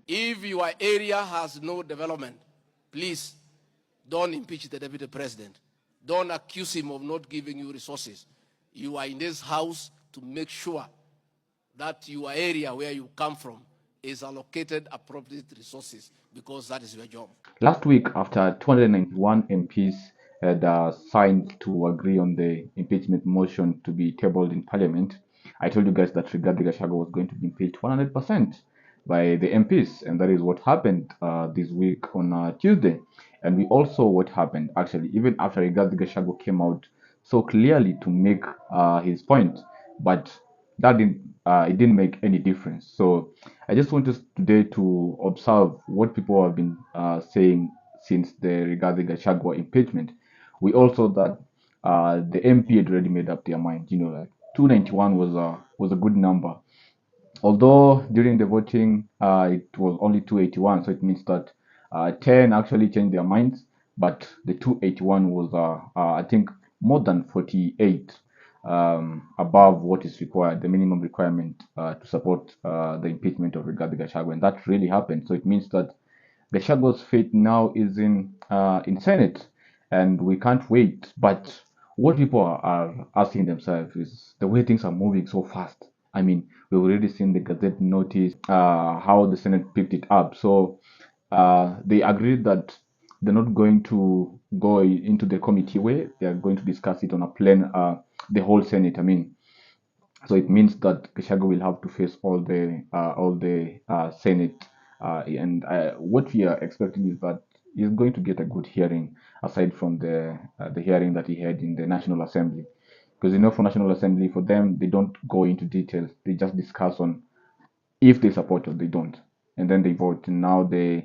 If your area has no development, please don't impeach the deputy president. Don't accuse him of not giving you resources. You are in this house to make sure that your area where you come from is allocated appropriate resources, because that is your job. Last week, after 291 MPs had signed to agree on the impeachment motion to be tabled in Parliament, I told you guys that Rigathi Gachagua was going to be impeached 100% by the MPs, and that is what happened this week on Tuesday. And we all saw what happened, actually, even after Rigathi Gachagua came out so clearly to make his point, but that it didn't make any difference. So I just want us today to observe what people have been saying since the Rigathi Gachagua impeachment. We also that the MP had already made up their mind. You know, like 291 was a good number. Although during the voting it was only 281, so it means that 10 actually changed their minds, but the 281 was I think more than 48 above what is required, the minimum requirement to support the impeachment of Rigathi Gachagua, and that really happened. So it means that Gachagua's fate now is in Senate, and we can't wait. But what people are asking themselves is the way things are moving so fast. I mean, we've already seen the Gazette notice how the Senate picked it up. So they agreed that they're not going to go into the committee way. They are going to discuss it on a plane, the whole Senate. I mean, so it means that Gachagua will have to face all the Senate, and what we are expecting is that he's going to get a good hearing, aside from the hearing that he had in the National Assembly. Because you know, for National Assembly, for them, they don't go into details. They just discuss on if they support or they don't, and then they vote. And now the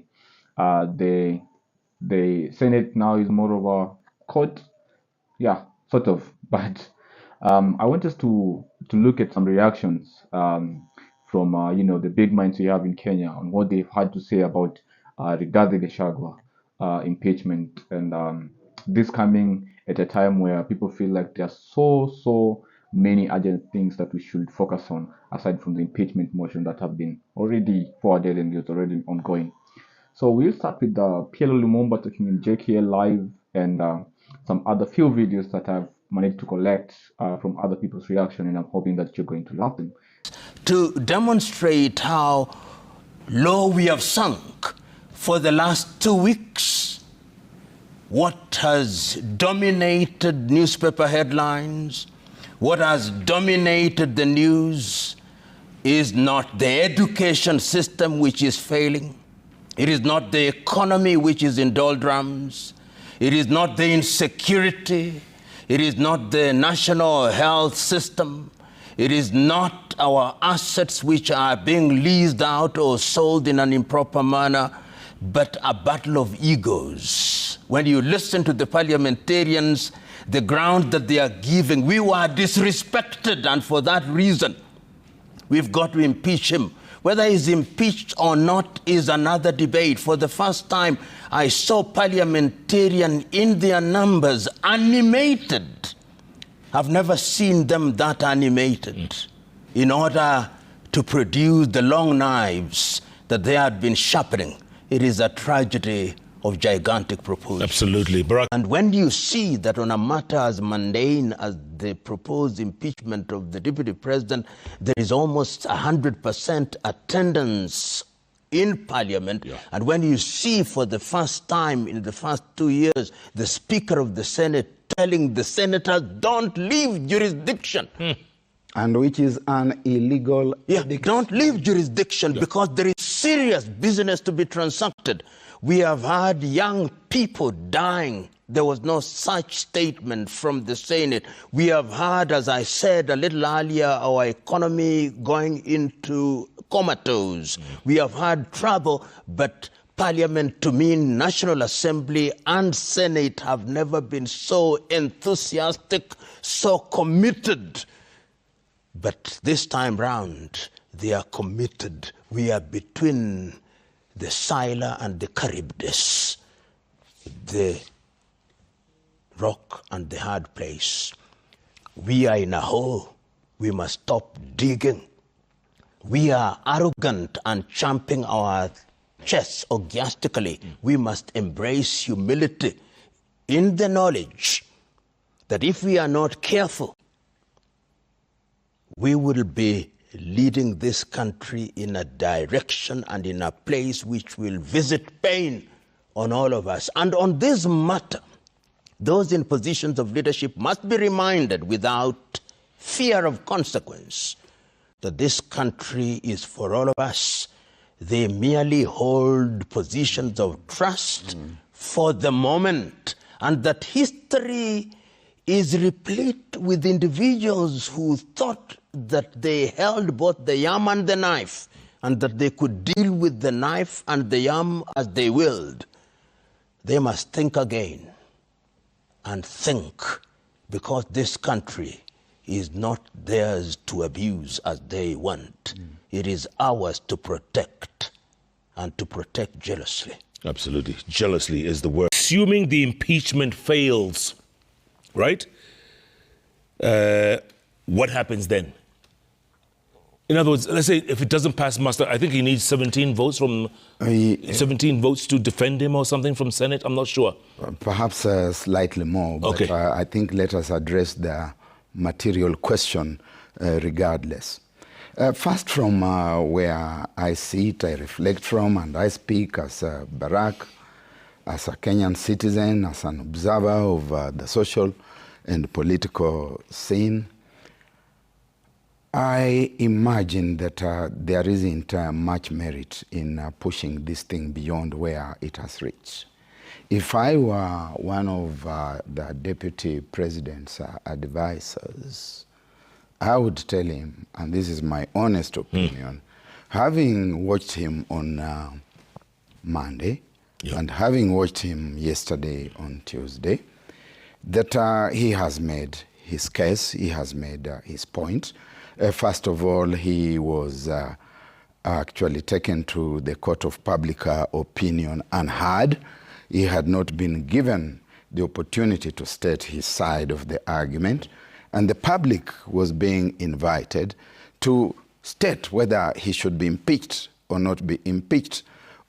Senate now is more of a court, yeah, sort of. But I want us to look at some reactions from you know, the big minds we have in Kenya on what they've had to say about Rigathi Gachagua impeachment, and this coming at a time where people feel like there are so many urgent things that we should focus on aside from the impeachment motion that have been already forwarded and is already ongoing. So we'll start with PLO Lumumba talking in JKL Live, and some other few videos that I've managed to collect from other people's reaction, and I'm hoping that you're going to love them. To demonstrate how low we have sunk for the last 2 weeks, what has dominated newspaper headlines, what has dominated the news is not the education system which is failing. It is not the economy which is in doldrums. It is not the insecurity. It is not the national health system. It is not our assets which are being leased out or sold in an improper manner, but a battle of egos. When you listen to the parliamentarians, the ground that they are giving, we were disrespected, and for that reason, we've got to impeach him. Whether he's impeached or not is another debate. For the first time, I saw parliamentarians in their numbers animated. I've never seen them that animated in order to produce the long knives that they had been sharpening. It is a tragedy of gigantic proportions. Absolutely. Barack. And when you see that on a matter as mundane as the proposed impeachment of the deputy president, there is almost 100% attendance in parliament. Yeah. And when you see for the first time in the first 2 years, the Speaker of the Senate telling the senators, don't leave jurisdiction. And which is an illegal... Yeah, don't leave jurisdiction, because there is serious business to be transacted. We have had young people dying. There was no such statement from the Senate. We have had, as I said a little earlier, our economy going into comatose. We have had trouble, but Parliament, to me, National Assembly and Senate have never been so enthusiastic, so committed. But this time round, they are committed. We are between the Scylla and the Charybdis, the rock and the hard place. We are in a hole. We must stop digging. We are arrogant and champing our chest orgiastically. We must embrace humility in the knowledge that if we are not careful, we will be leading this country in a direction and in a place which will visit pain on all of us. And on this matter, those in positions of leadership must be reminded without fear of consequence that this country is for all of us. They merely hold positions of trust for the moment, and that history is replete with individuals who thought that they held both the yam and the knife, and that they could deal with the knife and the yam as they willed. They must think again and think, because this country is not theirs to abuse as they want. It is ours to protect, and to protect jealously. Absolutely. Jealously is the word. Assuming the impeachment fails, right? What happens then? In other words, let's say if it doesn't pass muster, I think he needs 17 votes from 17 votes to defend him or something from Senate. I'm not sure. Perhaps slightly more, but Okay. I think let us address the material question regardless. First, from where I sit, I reflect from, and I speak as Barack, as a Kenyan citizen, as an observer of the social and political scene. I imagine that there isn't much merit in pushing this thing beyond where it has reached. If I were one of the deputy president's advisors, I would tell him, and this is my honest opinion, having watched him on Monday and having watched him yesterday on Tuesday, that he has made his case, he has made his point. First of all, he was actually taken to the court of public opinion unheard. He had not been given the opportunity to state his side of the argument, and the public was being invited to state whether he should be impeached or not be impeached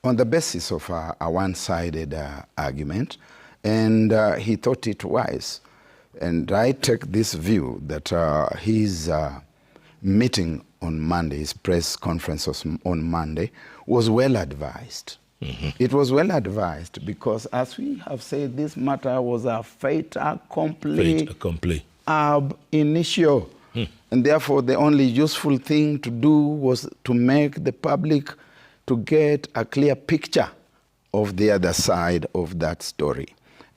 on the basis of a one-sided argument, and he thought it wise. And I take this view that his meeting on Monday, his press conference on Monday, was well advised. It was well advised because, as we have said, this matter was a fait accompli ab initio. And therefore, the only useful thing to do was to make the public to get a clear picture of the other side of that story.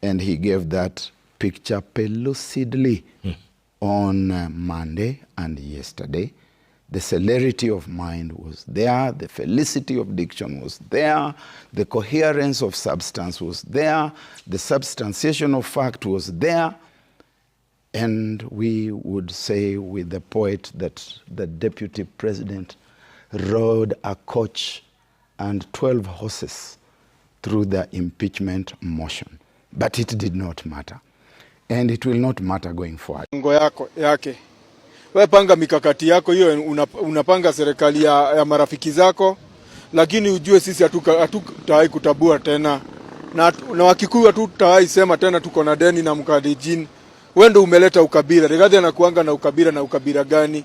And he gave that picture pellucidly on Monday and yesterday. The celerity of mind was there, the felicity of diction was there, the coherence of substance was there, the substantiation of fact was there, and we would say with the poet that the deputy president rode a coach and 12 horses through the impeachment motion. But it did not matter. And it will not matter going forward. Ngo yake. We panga mikakati yako, hiyo unapanga serikali ya marafiki zako, lakini ujue sisi hatutawahi kutabua tena. Na Wakikuyu hatutawahi sema tena tuko na deni na Mkalenjin. Wewe ndio umeleta ukabila. Rigathi anakuanga na ukabila gani?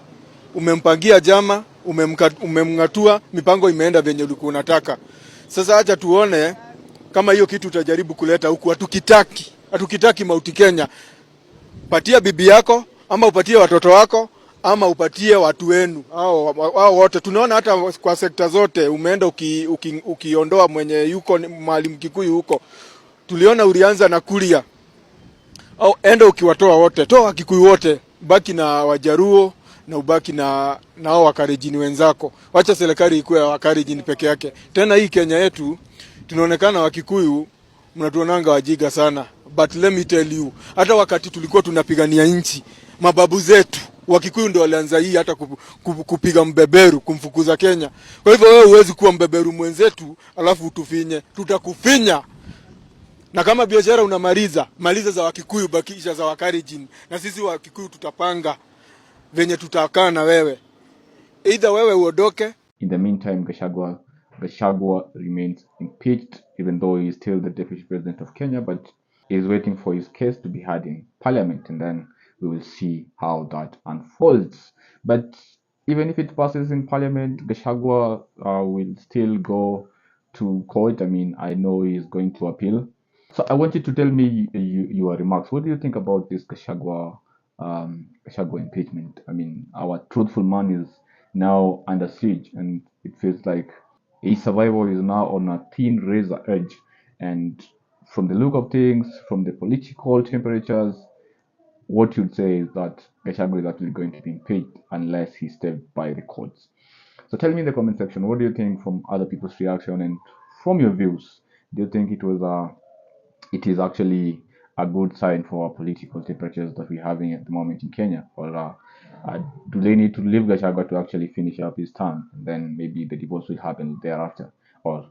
Umempangia jama, umemngatua, mipango imeenda venye ulikuwa unataka. Sasa acha tuone kama hiyo kitu utajaribu kuleta huku. Hatukitaki Mauti Kenya. Patia bibi yako, ama upatie watoto wako, ama upatie watu wenu. Hao wote tunaona hata kwa sekta zote umeenda ukiondoa mwenye yuko mahali Mkikuyu huko. Tuliona ulianza na Kuria. Au enda ukiwatoa wote, toa Wakikuyu wote, baki na Wajaruo na ubaki na hao Wakalenjin wenzako. Wacha serikali ikuwe ya Wakalenjin peke yake. Tena hii Kenya yetu tunaonekana Wakikuyu mnatuonanga wajiga sana. But let me tell you, hata wakati tulikuwa tunapigania nchi, mababu zetu Wakikuyu ndio walianza hii hata kupiga mbeberu, kumfukuza Kenya. Kwa hivyo wewe huwezi kuwa mbeberu mwenzetu alafu utufinye. Tutakufinya. Na kama biashara maliza za Wakikuyu, bakisha za Wakalenjin. Na sisi Wakikuyu tutapanga venye tutakaa na wewe. Either wewe uondoke. In the meantime, Gachagua Gachagua remains impeached, even though he is still the deputy president of Kenya, but is waiting for his case to be heard in parliament, and then we will see how that unfolds. But even if it passes in parliament, Gachagua will still go to court. I mean, I know he is going to appeal. So I want you to tell me your remarks. What do you think about this Gachagua impeachment? I mean, our truthful man is now under siege, and it feels like his survival is now on a thin razor edge. And from the look of things, from the political temperatures, what you'd say is that Gachagua is actually going to be impeached unless he steps by the courts. So tell me in the comment section, what do you think from other people's reaction and from your views? Do you think it is actually a good sign for our political temperatures that we're having at the moment in Kenya? Or do they need to leave Gachagua to actually finish up his term? And then maybe the divorce will happen thereafter? Or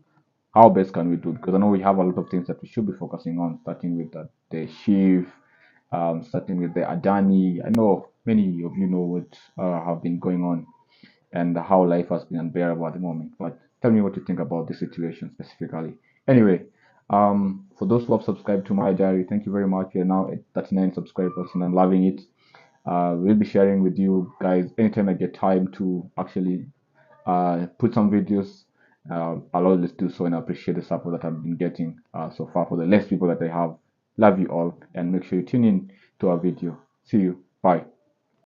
how best can we do? Because I know we have a lot of things that we should be focusing on, starting with the chief, starting with the Adani. I know many of you know what have been going on and how life has been unbearable at the moment. But tell me what you think about this situation specifically. Anyway, for those who have subscribed to my diary, thank you very much. We are now at 39 subscribers and I'm loving it. We'll be sharing with you guys anytime I get time to actually put some videos. I'll always do so, and I appreciate the support that I've been getting so far for the less people that I have. Love you all, and make sure you tune in to our video. See you. Bye.